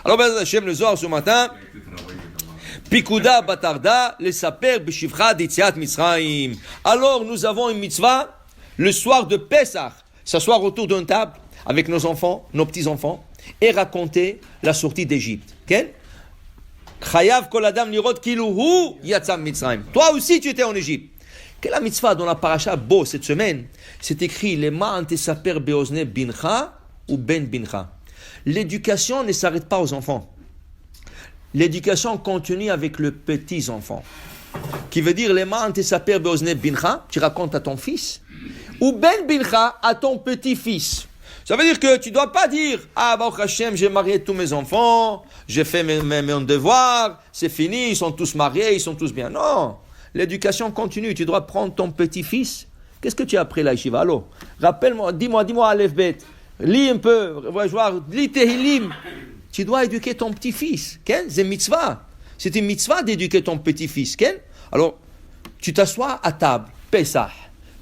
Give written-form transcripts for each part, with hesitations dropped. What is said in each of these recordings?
Alors, ben, Hachem, le Zohar ce matin, Pikuda Batarda, le Saper Beshivcha d'Itziat Mitzrayim. Alors, nous avons une mitzvah, le soir de Pessah, s'asseoir autour d'une table avec nos enfants, nos petits-enfants, et raconter la sortie d'Égypte. Okay? Chayav kol adam lirot kiluhu yatzam Mitzrayim. Toi aussi, tu étais en Égypte. Quelle est la mitzvah dans la paracha Bo cette semaine? C'est écrit Lema ante saper beozne bincha ou ben bincha. L'éducation ne s'arrête pas aux enfants. L'éducation continue avec le petit-enfant. Qui veut dire Lema ante saper beozne bincha, tu racontes à ton fils, ou ben bincha à ton petit-fils. Ça veut dire que tu ne dois pas dire « Ah, Baruch Hashem, j'ai marié tous mes enfants, j'ai fait mes devoirs, c'est fini, ils sont tous mariés, ils sont tous bien. » Non, l'éducation continue. Tu dois prendre ton petit-fils. Qu'est-ce que tu as appris là, Yeshiva? Allô, rappelle-moi, dis-moi Aleph Bet. Lis un peu, lis Tehillim. Tu dois éduquer ton petit-fils. C'est une mitzvah. C'est une mitzvah d'éduquer ton petit-fils. Alors, tu t'assois à table, Pessah.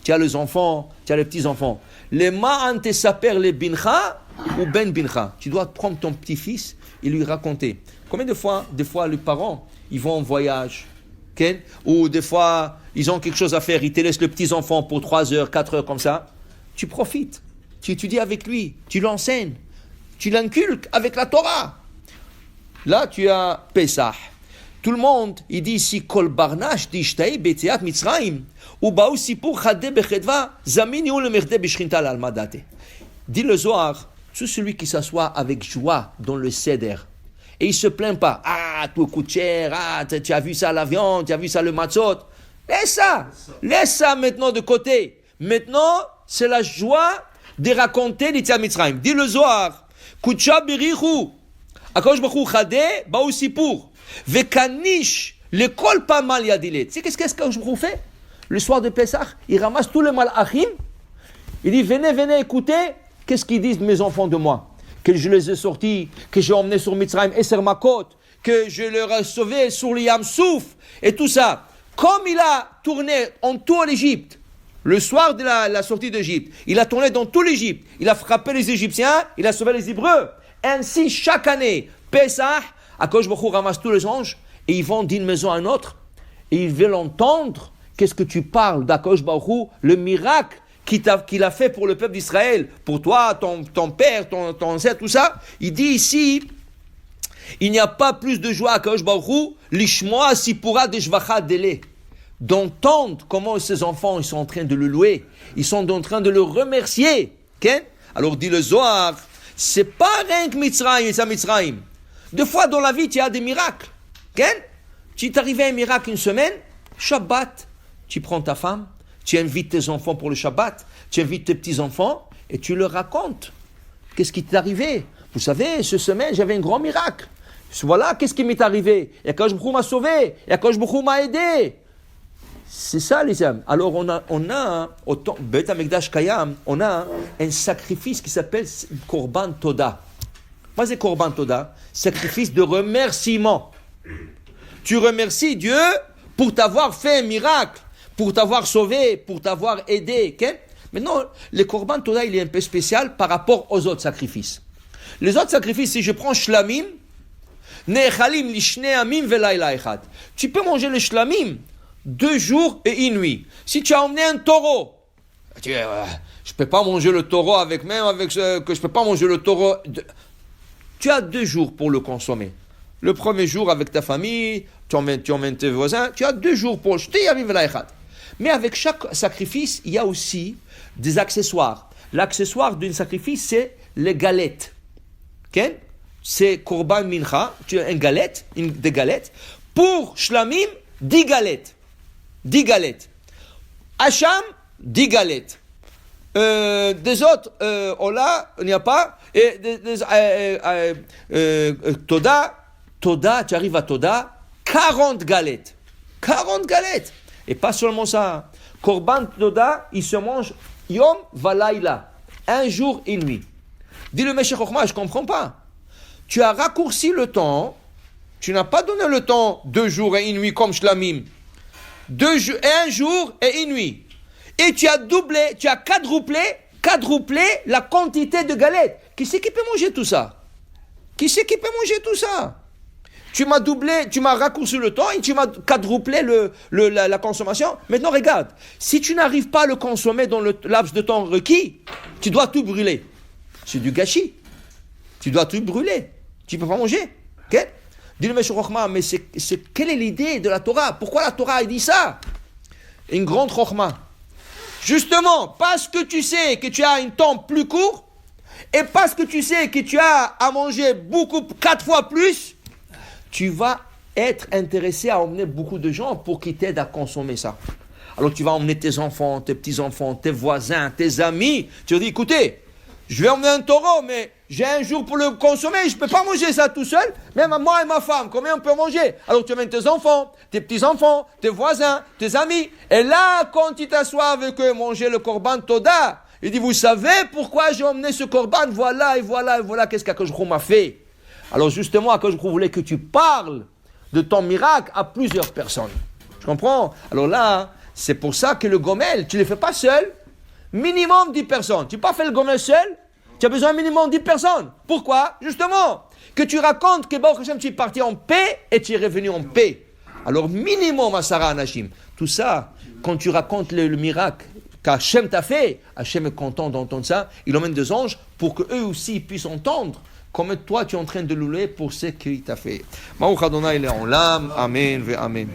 Tu as les enfants, tu as les petits-enfants. Les ma'ante saper les bincha ou ben bincha. Tu dois prendre ton petit-fils et lui raconter. Combien de fois les parents, ils vont en voyage, okay? Ou des fois, ils ont quelque chose à faire, ils te laissent le petit-enfant pour 3 heures, 4 heures comme ça. Tu profites, tu étudies avec lui, tu l'enseignes, tu l'inculques avec la Torah. Là, tu as Pessah. Tout le monde, il dit ici, Kol barnash dishtaï betiat mitzrayim. Ou baou sipur chadé bechedva, zamini ou le merde bishrinta l'almadate. Dit le Zohar, tout celui qui s'assoit avec joie dans le seder, et il se plaint pas, ah, tout coûte cher, ah, tu as vu ça la viande, tu as vu ça le matzot. Laisse ça maintenant de côté. Maintenant, c'est la joie de raconter l'Yetziat Mitzrayim. Dit le Zohar, kutsha birichu, akadosh baruch hu chadé, baou sipur. Vekanish, l'école pas mal yadilet. Tu sais qu'est-ce que je vous fais? Le soir de Pessah, il ramasse tous les malachim. Il dit, venez écoutez, qu'est-ce qu'ils disent mes enfants de moi? Que je les ai sortis, que j'ai emmenés sur Mitzrayim et sur Makot, que je leur ai sauvés sur le Yam Souf, et tout ça. Comme il a tourné en tout l'Égypte, le soir de la sortie d'Égypte, il a tourné dans tout l'Égypte, il a frappé les Égyptiens, il a sauvé les Hébreux. Ainsi, chaque année, Pessah, Akadosh Baruch Hu ramasse tous les anges et ils vont d'une maison à une autre et ils veulent entendre qu'est-ce que tu parles d'Akadosh Baruch Hu, le miracle qu'il a fait pour le peuple d'Israël, pour toi, ton père, ton ancêtre, tout ça. Il dit ici, il n'y a pas plus de joie à Akadosh Baruch Hu, lishmoa sipura deshvacha dele, d'entendre comment ces enfants ils sont en train de le louer, ils sont en train de le remercier. Okay? Alors dit le Zohar, c'est pas rien que Mitzrayim et sa Mitzrayim. Deux fois dans la vie, tu as des miracles. Tu t'arrives à un miracle une semaine, Shabbat, tu prends ta femme, tu invites tes enfants pour le Shabbat, tu invites tes petits-enfants et tu leur racontes. Qu'est-ce qui t'est arrivé? Vous savez, cette semaine, j'avais un grand miracle. Voilà, qu'est-ce qui m'est arrivé? Et Akadosh Baruch Hu m'a sauvé, et Akadosh Baruch Hu m'a aidé. C'est ça, les amis. Alors, on a au Beit HaMikdash Kayam, on a un sacrifice qui s'appelle Korban Toda. Quoi c'est Korban Toda? Sacrifice de remerciement. Tu remercies Dieu pour t'avoir fait un miracle, pour t'avoir sauvé, pour t'avoir aidé. Okay? Maintenant, le Korban Toda, il est un peu spécial par rapport aux autres sacrifices. Les autres sacrifices, si je prends Shlamim, Nechalim lishne amim velayla echad. Tu peux manger le Shlamim 2 jours et 1 nuit. Si tu as emmené un taureau, je ne peux pas manger le taureau je peux pas manger le taureau. Tu as 2 jours pour le consommer. Le premier jour avec ta famille, tu emmènes tes voisins, tu as 2 jours pour jeter. Mais avec chaque sacrifice, il y a aussi des accessoires. L'accessoire d'un sacrifice, c'est les galettes. Okay? C'est Korban Mincha, tu as des galettes. Pour Shlamim, 10 galettes. 10 galettes. Hacham, 10 galettes. Des autres, Ola, il n'y a pas. Et Toda, tu arrives à Toda, 40 galettes. 40 galettes. Et pas seulement ça. Korban Toda, il se mange Yom Valaïla. 1 jour et 1 nuit. Dis le Meshech Chochma, je ne comprends pas. Tu as raccourci le temps. Tu n'as pas donné le temps 2 jours et 1 nuit comme Shlamim. 1 jour et 1 nuit. Et tu as quadruplé la quantité de galettes. Qui c'est qui peut manger tout ça? Qui c'est qui peut manger tout ça? Tu m'as doublé, tu m'as raccourci le temps et tu m'as quadruplé la consommation. Maintenant, regarde, si tu n'arrives pas à le consommer dans le laps de temps requis, tu dois tout brûler. C'est du gâchis. Tu dois tout brûler. Tu ne peux pas manger. Okay? Dis le Meshur Chochma, mais quelle est l'idée de la Torah? Pourquoi la Torah a dit ça? Une grande Chochma. Justement, parce que tu sais que tu as un temps plus court et parce que tu sais que tu as à manger 4 fois plus, tu vas être intéressé à emmener beaucoup de gens pour qu'ils t'aident à consommer ça. Alors tu vas emmener tes enfants, tes petits-enfants, tes voisins, tes amis. Tu vas dire, écoutez, je vais emmener un taureau, mais j'ai un jour pour le consommer, je ne peux pas manger ça tout seul. Même moi et ma femme, combien on peut manger? Alors tu amènes tes enfants, tes petits-enfants, tes voisins, tes amis. Et là, quand tu t'assois avec eux, manger le korban toda, il dit, vous savez pourquoi j'ai emmené ce korban? Voilà, et voilà, et voilà, qu'est-ce qu'Akadosh Baruch Hu m'a fait. Alors justement, Akadosh Baruch Hu voulait que tu parles de ton miracle à plusieurs personnes. Tu comprends? Alors là, c'est pour ça que le gomel, tu ne le fais pas seul. Minimum 10 personnes. Tu n'as pas fait le gomel seul. Tu as besoin minimum 10 personnes. Pourquoi? Justement, que tu racontes que Baruch Hashem, tu es parti en paix et tu es revenu en paix. Alors minimum Asara Anashim. Tout ça, quand tu racontes le miracle qu'Hachem t'a fait, Hachem est content d'entendre ça. Il emmène des anges pour qu'eux aussi puissent entendre comme toi tu es en train de louer pour ce qu'il t'a fait. Baruch Adonai Le'olam. Amen ve Amen.